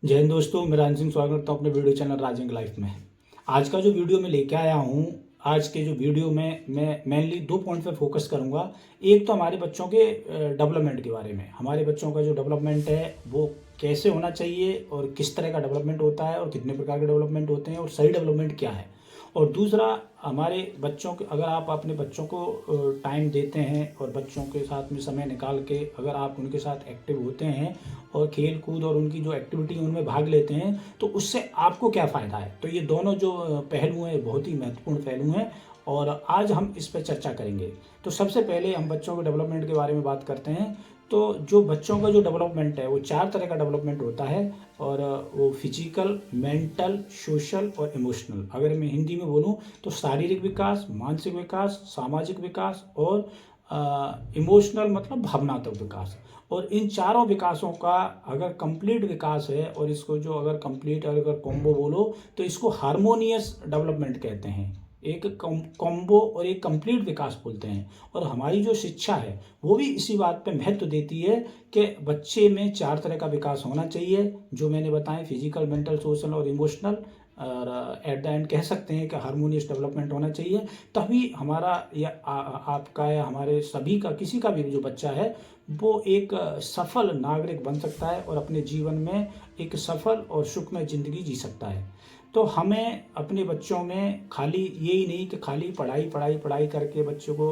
जय हिंद दोस्तों, मैं राजन सिंह स्वागत करता हूँ अपने वीडियो चैनल राजेंद्र लाइफ में। आज का जो वीडियो मैं लेके आया हूँ, आज के जो वीडियो में मैं मेनली 2 पॉइंट पे फोकस करूँगा। एक तो हमारे बच्चों के डेवलपमेंट के बारे में, हमारे बच्चों का जो डेवलपमेंट है वो कैसे होना चाहिए और किस तरह का डेवलपमेंट होता है और कितने प्रकार के डेवलपमेंट होते हैं और सही डेवलपमेंट क्या है। और दूसरा, हमारे बच्चों के, अगर आप अपने बच्चों को टाइम देते हैं और बच्चों के साथ में समय निकाल के अगर आप उनके साथ एक्टिव होते हैं और खेल कूद और उनकी जो एक्टिविटी उनमें भाग लेते हैं तो उससे आपको क्या फ़ायदा है। तो ये दोनों जो पहलू हैं बहुत ही महत्वपूर्ण पहलू हैं और आज हम इस पर चर्चा करेंगे। तो सबसे पहले हम बच्चों के डेवलपमेंट के बारे में बात करते हैं। तो जो बच्चों का जो डेवलपमेंट है वो 4 तरह का डेवलपमेंट होता है और वो फिजिकल, मेंटल, सोशल और इमोशनल। अगर मैं हिंदी में बोलूँ तो शारीरिक विकास, मानसिक विकास, सामाजिक विकास और इमोशनल मतलब भावनात्मक विकास। और इन चारों विकासों का अगर कंप्लीट विकास है और इसको जो अगर कंप्लीट अगर कॉम्बो बोलो तो इसको हार्मोनियस डेवलपमेंट कहते हैं। एक कॉम्बो और एक कंप्लीट विकास बोलते हैं। और हमारी जो शिक्षा है वो भी इसी बात पे महत्व देती है कि बच्चे में 4 तरह का विकास होना चाहिए, जो मैंने बताए, फिजिकल, मेंटल, सोशल और इमोशनल। और एट द एंड कह सकते हैं कि हार्मोनियस डेवलपमेंट होना चाहिए, तभी हमारा या आपका या हमारे सभी का, किसी का भी जो बच्चा है वो एक सफल नागरिक बन सकता है और अपने जीवन में एक सफल और सुखमय जिंदगी जी सकता है। तो हमें अपने बच्चों में खाली यही नहीं कि खाली पढ़ाई पढ़ाई पढ़ाई करके बच्चों को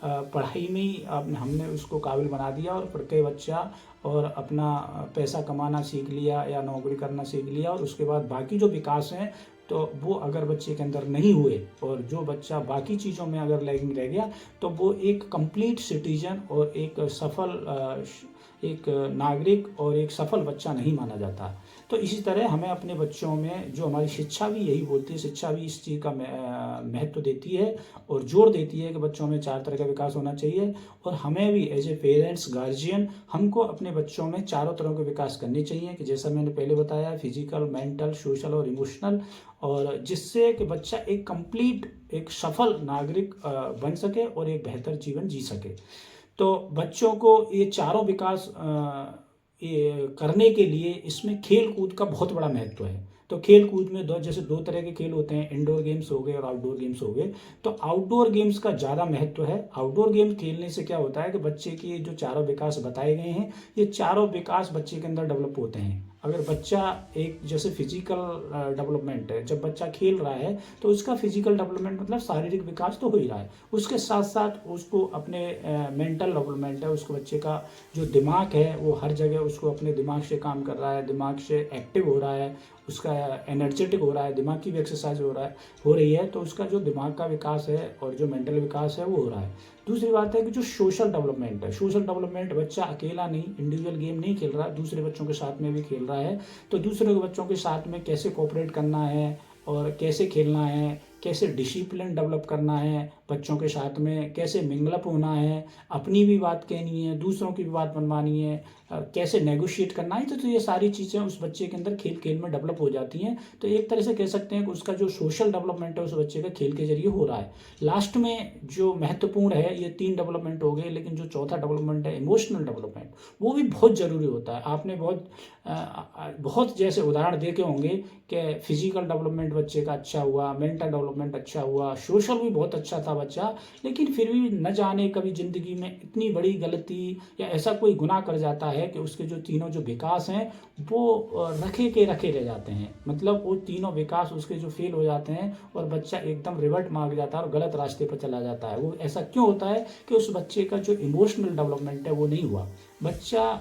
पढ़ाई में ही हमने उसको काबिल बना दिया और पढ़ के बच्चा और अपना पैसा कमाना सीख लिया या नौकरी करना सीख लिया और उसके बाद बाकी जो विकास हैं तो वो अगर बच्चे के अंदर नहीं हुए और जो बच्चा बाकी चीज़ों में अगर लैगिंग रह गया तो वो एक कंप्लीट सिटीजन और एक सफल एक नागरिक और एक सफल बच्चा नहीं माना जाता। तो इसी तरह हमें अपने बच्चों में, जो हमारी शिक्षा भी यही बोलती है, शिक्षा भी इस चीज़ का महत्व देती है और जोर देती है कि बच्चों में 4 तरह का विकास होना चाहिए। और हमें भी एज ए पेरेंट्स, गार्जियन, हमको अपने बच्चों में चारों तरह के विकास करने चाहिए कि जैसा मैंने पहले बताया, फिजिकल, मेंटल, सोशल और इमोशनल। और जिससे कि बच्चा एक कंप्लीट, एक सफल नागरिक बन सके और एक बेहतर जीवन जी सके। तो बच्चों को ये चारों विकास ये करने के लिए इसमें खेल कूद का बहुत बड़ा महत्व है। तो खेल कूद में जैसे 2 तरह के खेल होते हैं, इंडोर गेम्स हो गए और आउटडोर गेम्स हो गए। तो आउटडोर गेम्स का ज़्यादा महत्व है। आउटडोर गेम खेलने से क्या होता है कि बच्चे के जो चारों विकास बताए गए हैं, ये चारों विकास बच्चे के अंदर डेवलप होते हैं। अगर बच्चा एक, जैसे फिजिकल डेवलपमेंट है, जब बच्चा खेल रहा है तो उसका फिजिकल डेवलपमेंट मतलब शारीरिक विकास तो हो ही रहा है, उसके साथ साथ उसको अपने मेंटल डेवलपमेंट है, उसको बच्चे का जो दिमाग है वो हर जगह उसको अपने दिमाग से काम कर रहा है, दिमाग से एक्टिव हो रहा है, उसका एनर्जेटिक हो रहा है, दिमाग की भी एक्सरसाइज हो रही है। तो उसका जो दिमाग का विकास है और जो मेंटल विकास है वो हो रहा है। दूसरी बात है कि जो सोशल डेवलपमेंट है, सोशल डेवलपमेंट, बच्चा अकेला नहीं, इंडिविजुअल गेम नहीं खेल रहा है, दूसरे बच्चों के साथ में भी खेल रहा है। तो दूसरे बच्चों के साथ में कैसे कोऑपरेट करना है और कैसे खेलना है, कैसे डिसिप्लिन डेवलप करना है, बच्चों के साथ में कैसे मिंगलअप होना है, अपनी भी बात कहनी है, दूसरों की भी बात मनवानी है, कैसे नेगोशिएट करना है। तो ये सारी चीज़ें उस बच्चे के अंदर खेल खेल में डेवलप हो जाती हैं। तो एक तरह से कह सकते हैं कि उसका जो सोशल डेवलपमेंट है उस बच्चे का खेल के जरिए हो रहा है। लास्ट में जो महत्वपूर्ण है, ये 3 डेवलपमेंट हो गए, लेकिन जो चौथा डेवलपमेंट है इमोशनल डेवलपमेंट, वो भी बहुत ज़रूरी होता है। आपने बहुत जैसे उदाहरण देखे होंगे कि फिजिकल डेवलपमेंट बच्चे का अच्छा हुआ, मेंटल डेवलपमेंट अच्छा हुआ, सोशल भी बहुत अच्छा था बच्चा, लेकिन फिर भी न जाने कभी ज़िंदगी में इतनी बड़ी गलती या ऐसा कोई गुनाह कर जाता है कि उसके जो तीनों जो विकास हैं वो रखे के रखे रह जाते हैं। मतलब वो तीनों विकास उसके जो फेल हो जाते हैं और बच्चा एकदम रिवर्ट मार जाता है और गलत रास्ते पर चला जाता है। वो ऐसा क्यों होता है कि उस बच्चे का जो इमोशनल डेवलपमेंट है वो नहीं हुआ। बच्चा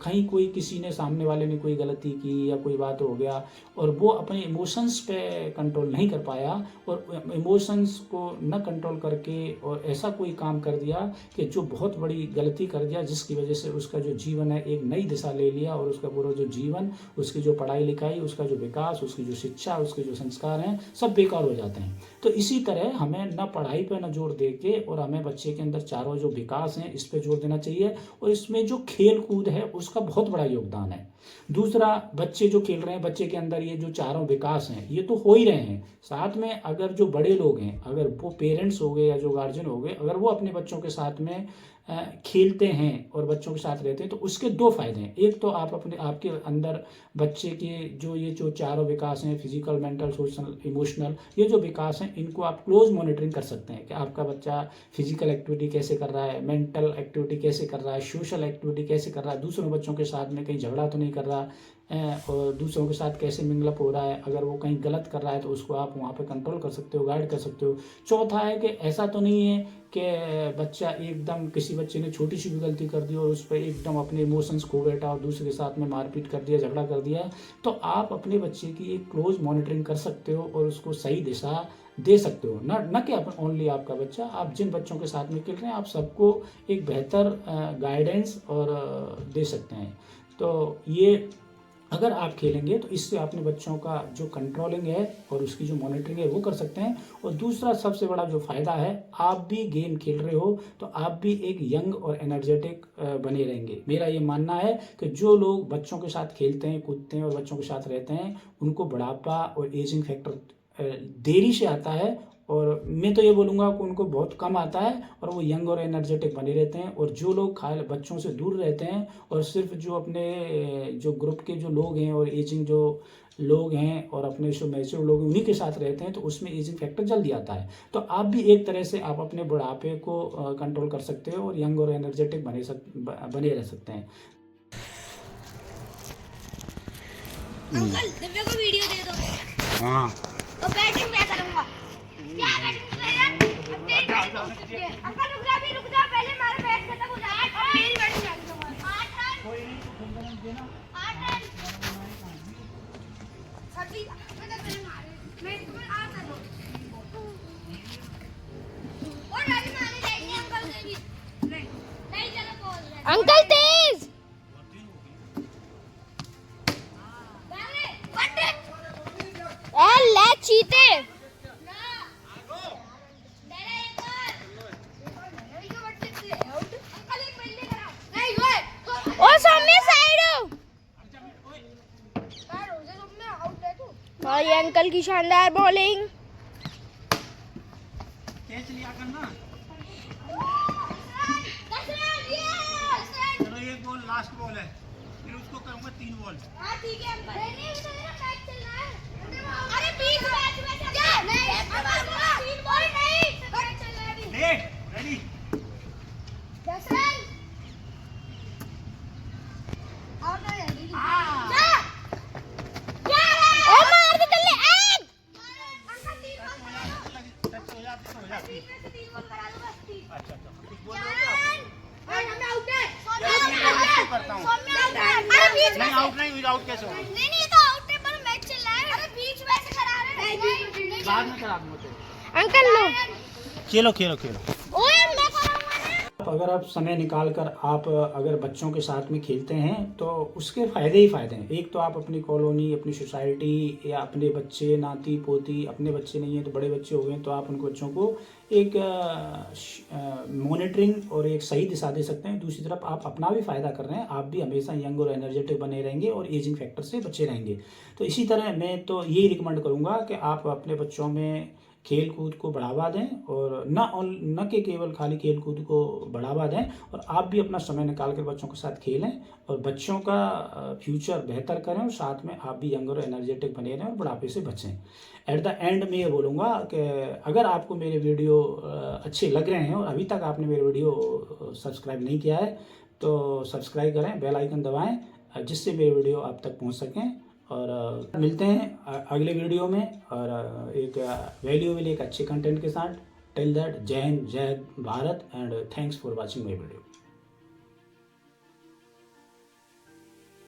कहीं कोई, किसी ने, सामने वाले ने कोई गलती की या कोई बात हो गया और वो अपने इमोशंस पे कंट्रोल नहीं कर पाया और इमोशंस को न कंट्रोल करके और ऐसा कोई काम कर दिया कि जो बहुत बड़ी गलती कर दिया, जिसकी वजह से उसका जो जीवन है एक नई दिशा ले लिया और उसका पूरा जो जीवन, उसकी जो पढ़ाई लिखाई, उसका जो विकास, उसकी जो शिक्षा, उसके जो संस्कार हैं, सब बेकार हो जाते हैं। तो इसी तरह हमें न पढ़ाई पर न जोर दे के और हमें बच्चे के अंदर चारों जो विकास हैं इस पर जोर देना चाहिए। और इसमें जो खेल कूद है उसका बहुत बड़ा योगदान है। दूसरा, बच्चे जो खेल रहे हैं, बच्चे के अंदर ये जो चारों विकास हैं ये तो हो ही रहे हैं, साथ में अगर जो बड़े लोग हैं, अगर वो पेरेंट्स हो गए या जो गार्जियन हो गए, अगर वो अपने बच्चों के साथ में खेलते हैं और बच्चों के साथ रहते हैं तो उसके दो फायदे हैं। एक तो आप आपके अंदर बच्चे के जो चारों विकास हैं, फिजिकल, मेंटल, सोशल, इमोशनल, ये जो विकास हैं इनको आप क्लोज मॉनिटरिंग कर सकते हैं कि आपका बच्चा फिजिकल एक्टिविटी कैसे कर रहा है, मेंटल एक्टिविटी कैसे कर रहा है, सोशल एक्टिविटी कैसे कर रहा है, दूसरों बच्चों के साथ में कहीं झगड़ा तो नहीं कर रहा और दूसरों के साथ कैसे मिंगलअप हो रहा है। अगर वो कहीं गलत कर रहा है तो उसको आप वहाँ पे कंट्रोल कर सकते हो, गाइड कर सकते हो। चौथा है कि ऐसा तो नहीं है कि बच्चा एकदम, किसी बच्चे ने छोटी सी भी गलती कर दी और उस पर एकदम अपने इमोशंस खो बैठा और दूसरे के साथ में मारपीट कर दिया, झगड़ा कर दिया, तो आप अपने बच्चे की एक क्लोज मॉनिटरिंग कर सकते हो और उसको सही दिशा दे सकते हो। न कि ओनली आपका बच्चा, आप जिन बच्चों के साथ में खेल रहे हैं आप सबको एक बेहतर गाइडेंस और दे सकते हैं। तो ये अगर आप खेलेंगे तो इससे अपने बच्चों का जो कंट्रोलिंग है और उसकी जो मॉनिटरिंग है वो कर सकते हैं। और दूसरा सबसे बड़ा जो फ़ायदा है, आप भी गेम खेल रहे हो तो आप भी एक यंग और एनर्जेटिक बने रहेंगे। मेरा ये मानना है कि जो लोग बच्चों के साथ खेलते हैं, कूदते हैं और बच्चों के साथ रहते हैं उनको बुढ़ापा और एजिंग फैक्टर देरी से आता है, और मैं तो ये बोलूँगा कि उनको बहुत कम आता है और वो यंग और एनर्जेटिक बने रहते हैं। और जो लोग बच्चों से दूर रहते हैं और सिर्फ जो अपने जो ग्रुप के जो लोग हैं और एजिंग जो लोग हैं और अपने जो मैच्योर लोग हैं उन्हीं के साथ रहते हैं तो उसमें एजिंग फैक्टर जल्दी आता है। तो आप भी एक तरह से आप अपने बुढ़ापे को कंट्रोल कर सकते हो और यंग और एनर्जेटिक बने रह सकते हैं। अंकल दिव्या को वीडियो दे दो। हाँ, तो बैटिंग मैं करूंगा। क्या बैटिंग प्लेयर? अंकल रुक जा पहले हमारा बैट खत्म हो जाए और मेरी बैटिंग आ गई। 8 रन। कोई नहीं, तुम रन देना। 8 रन। सभी मैं तो पहले मारे। मैं इसमें आ कर दो। और रन मारने जाएंगे अंकल के भी। नहीं चलो बॉल। अंकल तेज। ले चीते ओ सामने साइड और ये अंकल की शानदार बॉलिंग। कैच लिया करना। चलो एक बॉल लास्ट बॉल है, फिर उसको करूंगा 3 बॉल। हाँ ठीक है अंकल। मैच चल रहा है। अरे बीच मैच में क्या नहीं 3 बॉल नहीं मैच चल रहा है अभी। देख रेडी 10 रन आउट हो जाएगी। हां जा ओ मार के चल ले एक अंकल 3 बॉल करा दो। टच हो जाती बीच में से 3 बॉल करा दो बस 3। अच्छा एक बॉल हमें आउट है। करता हूं। अरे बीच में नहीं आउट नहीं, आउट कैसे होगा? नहीं ये तो आउट है पर मैच चल रहा है। अरे बीच में से करा रहे हैं। बाद में करा दूंगा तो। अंकल लो खेलो खेलो खेलो। ओए मैं कराऊंगा ना। अगर आप समय निकाल कर आप अगर बच्चों के साथ में खेलते हैं तो उसके फ़ायदे ही फ़ायदे हैं। एक तो आप अपनी कॉलोनी, अपनी सोसाइटी या अपने बच्चे, नाती पोती, अपने बच्चे नहीं हैं तो बड़े बच्चे हो गए तो आप उनको बच्चों को एक मॉनिटरिंग और एक सही दिशा दे सकते हैं। दूसरी तरफ आप अपना भी फ़ायदा कर रहे हैं, आप भी हमेशा यंग और एनर्जेटिक बने रहेंगे और एजिंग फैक्टर से बचे रहेंगे। तो इसी तरह मैं तो यही रिकमेंड करूँगा कि आप अपने बच्चों में खेल कूद को बढ़ावा दें और न कि केवल खाली खेल कूद को बढ़ावा दें, और आप भी अपना समय निकाल कर बच्चों के साथ खेलें और बच्चों का फ्यूचर बेहतर करें और साथ में आप भी यंग और एनर्जेटिक बने रहें और बुढ़ापे से बचें। एट द एंड में ये बोलूँगा कि अगर आपको मेरे वीडियो अच्छे लग रहे हैं और अभी तक आपने मेरे वीडियो सब्सक्राइब नहीं किया है तो सब्सक्राइब करें, बेल आइकन दबाएं जिससे मेरे वीडियो आप तक पहुंच सकें। और मिलते हैं अगले वीडियो में और एक वैल्यूएबल एक अच्छे कंटेंट के साथ। टिल दैट, जय हिंद, जय Bharat and thanks for watching my video.